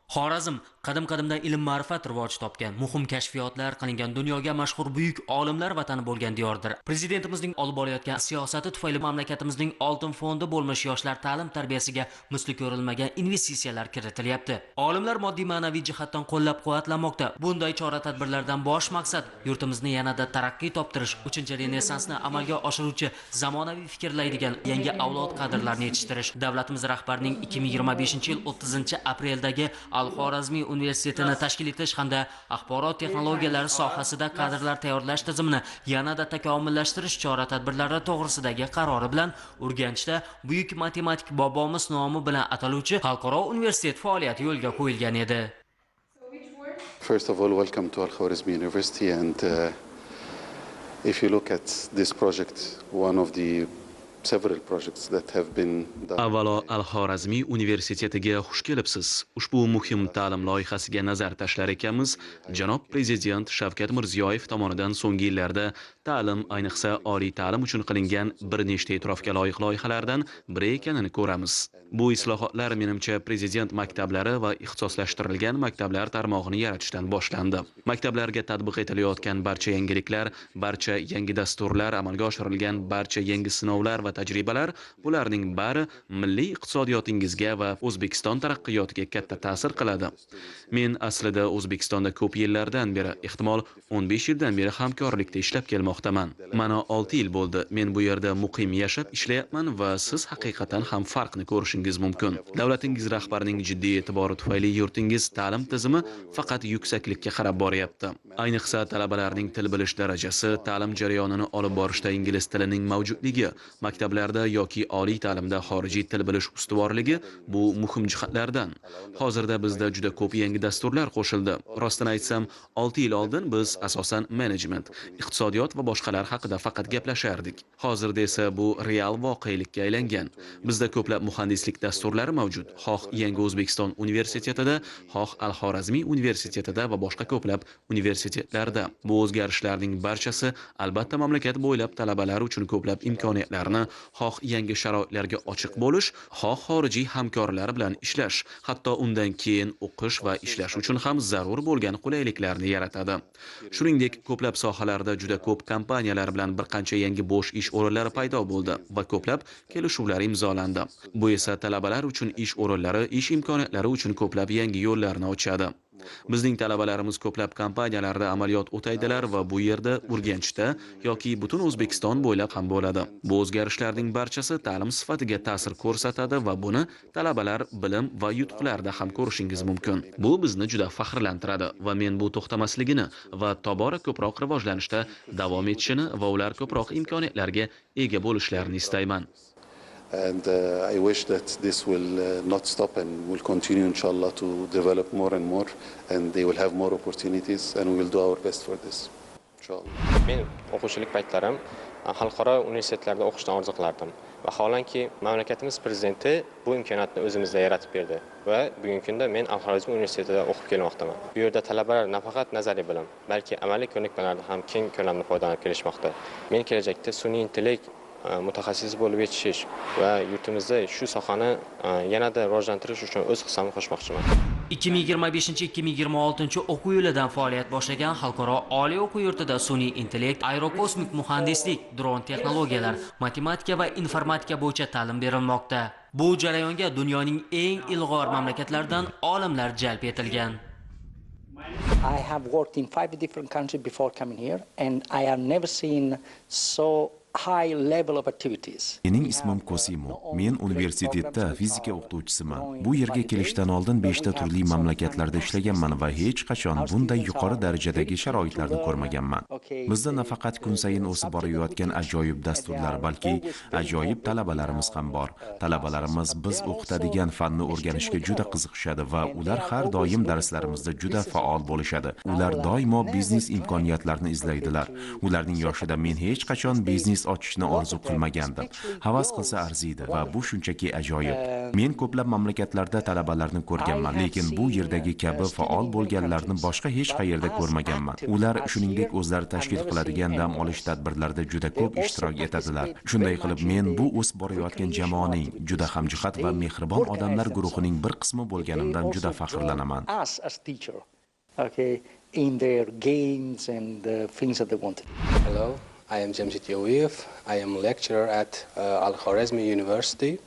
Xorazm qadim-qadimdan ilm-ma'rifat rivoj topgan, muhim kashfiyotlar qilingan, dunyoga mashhur buyuk olimlar vatani bo'lgan diyordir. Prezidentimizning olib borayotgan siyosati tufayli mamlakatimizning oltin fondi bo'lmish yoshlar ta'lim-tarbiyasiga misli ko'rilmagan investitsiyalar kiritilyapti. Olimlar moddiy ma'naviy jihatdan qo'llab-quvvatlanmoqda. Bunday chora-tadbirlardan bosh maqsad yurtimizni yanada taraqqiy toptirish, 3-renessansni amalga oshiruvchi, zamonaviy fikrlaydigan yangi avlod kadrlarini yetishtirish. Davlatimiz rahbarining 2025-yil 30-apreldagi Al-Xorazmiy universitetini tashkil etish hamda axborot texnologiyalari sohasida kadrlar tayyorlash tizimini yanada takomillashtirish chora-tadbirlari to'g'risidagi qarori bilan Urganchda buyuk matematik bobomiz nomi bilan ataluvchi xalqaro universitet faoliyati yo'lga qo'yilgan edi. First of all, welcome to Al-Khwarizmi University, and if you look at this project, one of the several projects that have been done. Avvalo Al-Xorazmiy universitetiga xush kelibsiz. Ushbu muhim ta'lim loyihasiga nazar tashlar ekanmiz. Janob Prezident Shavkat Mirziyoyev tomonidan so'nggi yillarda ta'lim, ayniqsa oliy ta'lim uchun qilingan bir nechta e'tirofga loyiq loyihalardan biri ekanini ko'ramiz. Bu islohotlar menimcha Prezident maktablari va ixtisoslashtirilgan maktablar tarmog'ini yaratishdan boshlandi. Maktablarga tatbiq etilayotgan barcha yangiliklar, barcha yangi dasturlar, amalga oshirilgan barcha yangi sinovlar va tajribalar, bularning bari milliy iqtisodiyotingizga va O'zbekiston taraqqiyotiga katta ta'sir qiladi. Men aslida O'zbekistonda ko'p yillardan beri, ehtimol 15 yildan beri hamkorlikda ishlab kelmoqdaman. Mana 6 yil bo'ldi. Men bu yerda muqim yashab ishlayapman va siz haqiqatan ham farqni ko'rishingiz mumkin. Davlatingiz rahbarining jiddiy e'tibori tufayli yurtingiz ta'lim tizimi faqat yuksaklikka qarab boryapti. Ayniqsa talabalarning til bilish darajasi, ta'lim jarayonini olib borishda ingliz tilining mavjudligi, maktablarda yoki oliy ta'limda xorijiy til bilish ustuvorligi bu muhim jihatlardan. Hozirda bizda juda ko'p yangi dasturlar qo'shildi. Rostini aytsam, 6 yil oldin biz asosan menejment, iqtisodiyot va boshqalar haqida faqat gaplashardik. Hozirda esa bu real voqelikka aylangan. Bizda ko'plab muhandislik dasturlari mavjud. Xoh Yangi O'zbekiston universitetida, xoh Al-Xorazmiy universitetida va boshqa ko'plab universitetlarda. Bu o'zgarishlarning barchasi albatta mamlakat bo'ylab talabalar uchun ko'plab imkoniyatlarni, xoh yangi sharoitlarga ochiq bo'lish, xoh xorijiy hamkorlar bilan ishlash, hatto undan keyin o'qish va ishlash uchun ham zarur bo'lgan qulayliklarni yaratadi. Shuningdek, ko'plab sohalarda juda ko'p kompaniyalar bilan bir qancha yangi bo'sh ish o'rinlari paydo bo'ldi va ko'plab kelishuvlar imzolandi. Bu esa talabalar uchun ish o'rinlari, ish imkoniyatlari uchun ko'plab yangi yo'llarni ochadi. Bizning talabalarimiz ko'plab kompaniyalarda amaliyot o'taydilar va bu yerda Urganchda yoki butun O'zbekiston bo'ylab ham bo'ladi. Bu o'zgarishlarning barchasi ta'lim sifatiga ta'sir ko'rsatadi va buni talabalar bilim va yutuqlarda ham ko'rishingiz mumkin. Bu bizni juda faxrlantiradi va men bu to'xtamasligini va tobora ko'proq rivojlanishda davom etishini va ular ko'proq imkoniyatlarga ega bo'lishlarini istayman. And I wish that this will not stop and will continue, inshallah, to develop more and more, and they will have more opportunities, and we will do our best for this, inshallah. Men o'quvchilik paytlarim xalqaro universitetlarda o'qishdan orzu qilardim. Vaholanki mamlakatimiz prezidenti bu imkoniyatni o'zimizda yaratib berdi va bugungi kunda men Al-Xorazmiy universitetida o'qib kelmoqdaman. Bu yerda talabalar nafaqat nazariy bilim, balki amaliy ko'nikmalardan ham keng ko'lamda foydalanib kelishmoqda. Men kelajakda sun'iy intellekt mutaxassis bo'lib yetishish va yurtimizda shu sohani yanada rivojlantirish uchun o'z hissamni qo'shmoqchiman. 2025-2026 o'quv yilidan faoliyat boshlagan xalqaro oliy o'quv yurtida sun'iy intellekt, aerokosmik muhandislik, dron texnologiyalar, matematika va informatika bo'yicha ta'lim berilmoqda. Bu jarayonga dunyoning eng ilg'or mamlakatlaridan olimlar jalb etilgan. I have worked in 5 different countries before coming here, and I have never seen so high level of activities. Mening ismim Kosimo. Men universitetda fizika o'qituvchisiman. Bu yerga kelishdan oldin 5 ta turli mamlakatlarda ishlaganman va hech qachon bunday yuqori darajadagi sharoitlarni ko'rmaganman. Bizda nafaqat kun sayin o'sib borayotgan ajoyib dasturlar, balki ajoyib talabalarimiz ham bor. Talabalarimiz biz o'qitadigan fanni o'rganishga juda qiziqishadi va ular har doim darslarimizda juda faol bo'lishadi. Ular doimo biznes imkoniyatlarini izlaydilar. Ularning yoshida men hech qachon biznes biznes ochishni orzu qilmagandim. Havas qilsa arziydi va bu shunchaki ajoyib. Men ko'plab mamlakatlarda talabalarni ko'rganman, lekin bu yerdagi kabi faol bo'lganlarni boshqa hech qayerda ko'rmaganman. Ular shuningdek o'zlari tashkil qiladigan dam olish tadbirlarida juda ko'p ishtirok etadilar. Shunday qilib men bu o'sib borayotgan jamoaning juda hamjihat va mehribon odamlar guruhining bir qismi bo'lganimdan juda faxrlanaman. Okay, in their games and the things that they wanted. Hello, I am Jamshid Yowiyev. I am a lecturer at Al-Khwarizmi University.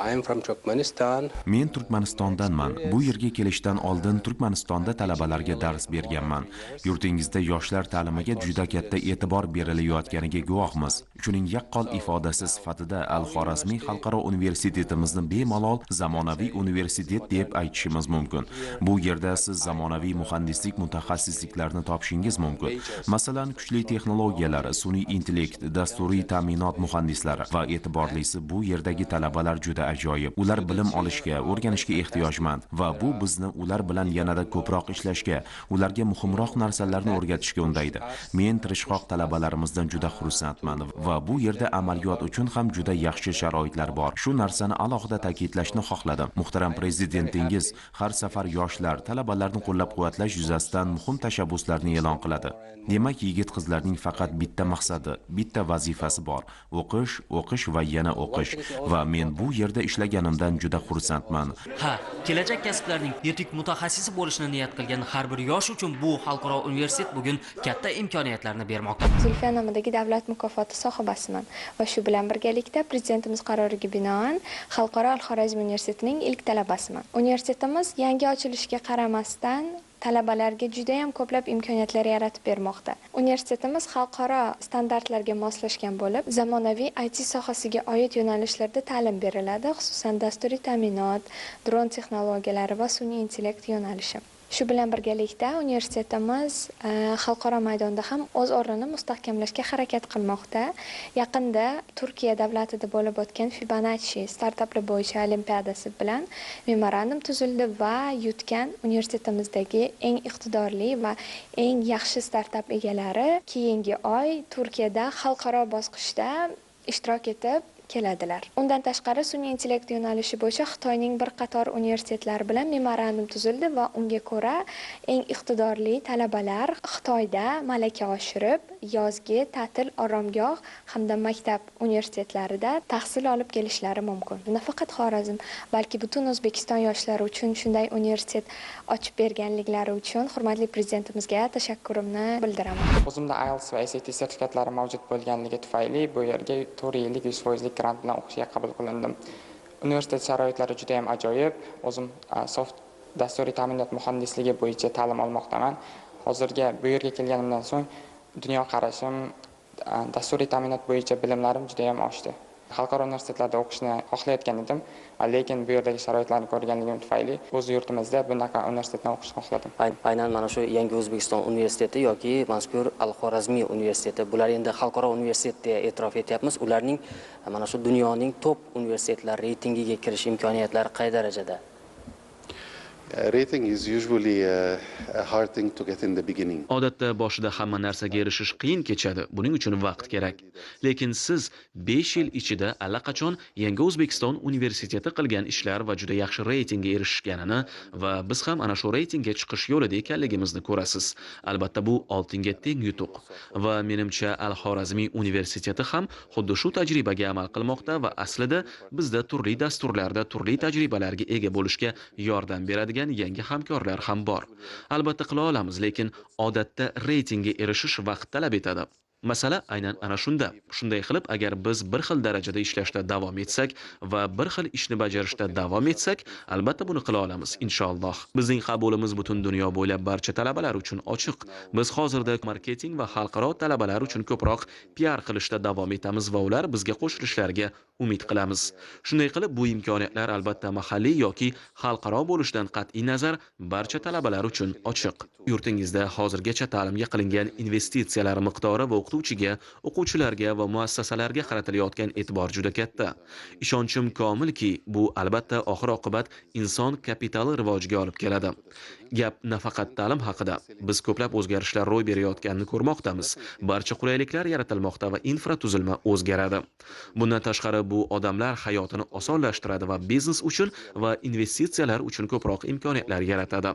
I am from Turkmenistan. Men Turkmanistondanman. Bu yerga kelishdan oldin Turkmanistonda talabalarga dars berganman. Yurtingizda yoshlar ta'limiga juda katta e'tibor berilayotganiga guvohmiz. Shuning yaqqol ifodasi sifatida Al-Xorazmiy xalqaro universitetimizni bemalol zamonaviy universitet deb aytishimiz mumkin. Bu yerda siz zamonaviy muhandislik mutaxassisliklarini topishingiz mumkin. Masalan, kuchli texnologiyalar, sun'iy intellekt, dasturiy ta'minot muhandislari va e'tiborlisi bu yerdagi talabalar juda ajoyib. Ular bilim olishga, o'rganishga ehtiyojmand va bu bizni ular bilan yanada ko'proq ishlashga, ularga muhimroq narsalarni o'rgatishga undaydi. Men tirishqoq talabalarimizdan juda xursandman va bu yerda amaliyot uchun ham juda yaxshi sharoitlar bor. Shu narsani alohida ta'kidlashni xohladim. Muhtaram prezidentingiz har safar yoshlar, talabalarni qo'llab-quvvatlash yuzasidan muhim tashabbuslarni e'lon qiladi. Demak, yigit-qizlarning faqat bitta maqsadi, bitta vazifasi bor: o'qish, o'qish va yana o'qish. Va men bu yerda ishlaganimdan juda xursandman. Ha, kelajak kasblarning yetuk mutaxassisi bo'lishni niyat qilgan har bir yosh uchun bu xalqaro universitet bugun katta imkoniyatlarni bermoqda. Zulfiya nomidagi davlat mukofoti sohibasiman va shu bilan birgalikda prezidentimiz qaroriga binoan Xalqaro Al-Xorazmiy universitetining ilk talabasiman. Universitetimiz yangi ochilishiga qaramasdan talabalarga juda ham ko'plab imkoniyatlar yaratib bermoqda. Universitetimiz xalqaro standartlarga moslashgan bo'lib, zamonaviy IT sohasiga oid yo'nalishlarda ta'lim beriladi, xususan dasturiy ta'minot, dron texnologiyalari va sun'iy intellekt yo'nalishi. Shu bilan birgalikda universitetimiz xalqaro maydonda ham o'z o'rnini mustahkamlashga harakat qilmoqda. Yaqinda Turkiya davlatida bo'lib o'tgan Fibonacci startaplar bo'yicha olimpiadasi bilan memorandum tuzildi va yutgan universitetimizdagi eng iqtidorli va eng yaxshi startap egalari keyingi oy Turkiyada xalqaro bosqichda ishtirok etib keladilar. Undan tashqari sun'iy intellekt yo'nalishi bo'yicha Xitoyning bir qator universitetlari bilan memorandum tuzildi va unga ko'ra eng iqtidorli talabalar Xitoyda malaka oshirib, yozgi ta'til oromgoh hamda maktab universitetlarida tahsil olib kelishlari mumkin. Nafaqat Xorazm, balki butun O'zbekiston yoshlari uchun shunday universitet ochib berganliklari uchun hurmatli prezidentimizga tashakkurimni bildiraman. O'zimda IELTS va SAT sertifikatlari mavjud bo'lganligi tufayli bu yerga 4 yillik 100% grant bilan o'qishga qabul qilindim. Universitet sharoitlari juda ham ajoyib. O'zim soft dasturiy ta'minot muhandisligi bo'yicha ta'lim olmoqdaman. Hozirga bu yerga kelganimdan so'ng dunyo qarashim, dasturiy ta'minot bo'yicha bilimlarim juda ham oshdi. Xalqaro universitetlarda o'qishni xohlayotgan edim, lekin bu yerdagi sharoitlarni ko'rganligim tufayli o'z yurtimizda bunaqa universitetni o'qishni xohladim. Aynan mana shu Yangi O'zbekiston universiteti yoki mazkur Al-Xorazmiy universiteti, bular endi xalqaro universitet deb e'tirof etyapmiz. Ularning mana shu dunyoning top universitetlar reytingiga kirish imkoniyatlari qay darajada? Rating is usually a hard thing to get in the beginning. Odatda boshida hamma narsaga erishish qiyin kechadi. Buning uchun vaqt kerak. Lekin siz 5 yil ichida allaqachon Yangi O'zbekiston universiteti qilgan ishlar va juda yaxshi reytingga erishganini va biz ham ana shu reytingga chiqish yo'lida ekanligimizni ko'rasiz. Albatta bu oltinga teng yutuq. Va menimcha Al-Xorazmiy universiteti ham xuddi shu tajribaga amal qilmoqda va aslida bizda turli dasturlarda turli tajribalarga ega bo'lishga yordam beradigan yangi hamkorlar ham bor. Albatta qila olamiz, lekin odatda reytingga erishish vaqt talab etadi. Masala aynan ana shunda. Shunday qilib, agar biz bir xil darajada ishlashda davom etsak va bir xil ishni bajarishda davom etsak, albatta buni qila olamiz, inshaalloh. Bizning qabulimiz butun dunyo bo'ylab barcha talabalar uchun ochiq. Biz hozirda marketing va xalqaro talabalar uchun ko'proq PR qilishda davom etamiz va ular bizga qo'shilishlariga umid qilamiz. Shunday qilib, bu imkoniyatlar albatta mahalliy yoki xalqaro bo'lishidan qat'iy nazar barcha talabalar uchun ochiq. Yurtingizda hozirgacha ta'limga qilingan investitsiyalar miqdori va o'qituvchiga, o'quvchilarga va muassasalarga qaratilayotgan e'tibor juda katta. Ishonchim komilki, bu albatta oxir-oqibat inson kapitali rivojiga olib keladi. Gap nafaqat ta'lim haqida. Biz ko'plab o'zgarishlar ro'y berayotganini ko'rmoqdamiz. Barcha qulayliklar yaratilmoqda va infratuzilma o'zgaradi. Bundan tashqari bu odamlar hayotini osonlashtiradi va biznes uchun va investitsiyalar uchun ko'proq imkoniyatlar yaratadi.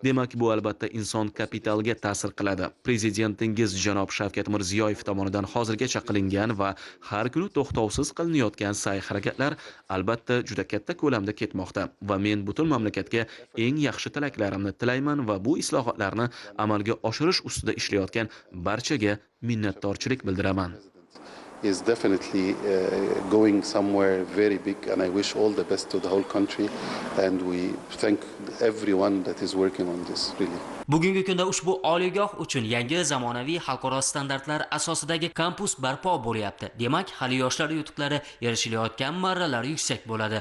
Demak, bu albatta inson kapitaliga ta'sir qiladi. Prezidentingiz janob Shavkat Mirziyoyev tomonidan hozirgacha qilingan va har kuni to'xtovsiz qilinayotgan sa'y-harakatlar albatta juda katta ko'lamda ketmoqda va men butun mamlakatga eng yaxshi tilaklarimni tilayman va bu islohotlarni amalga oshirish ustida ishlayotgan barchaga minnatdorchilik bildiraman. Is definitely going somewhere very big, and I wish all the best to the whole country, and we thank everyone that is working on this, really. Bugungi kunda ushbu oliygoh uchun yangi zamonaviy xalqaro standartlar asosidagi kampus barpo bo'lyapti. Demak, hali yoshlar yutuqlari erishilayotgan marralar yuksak bo'ladi.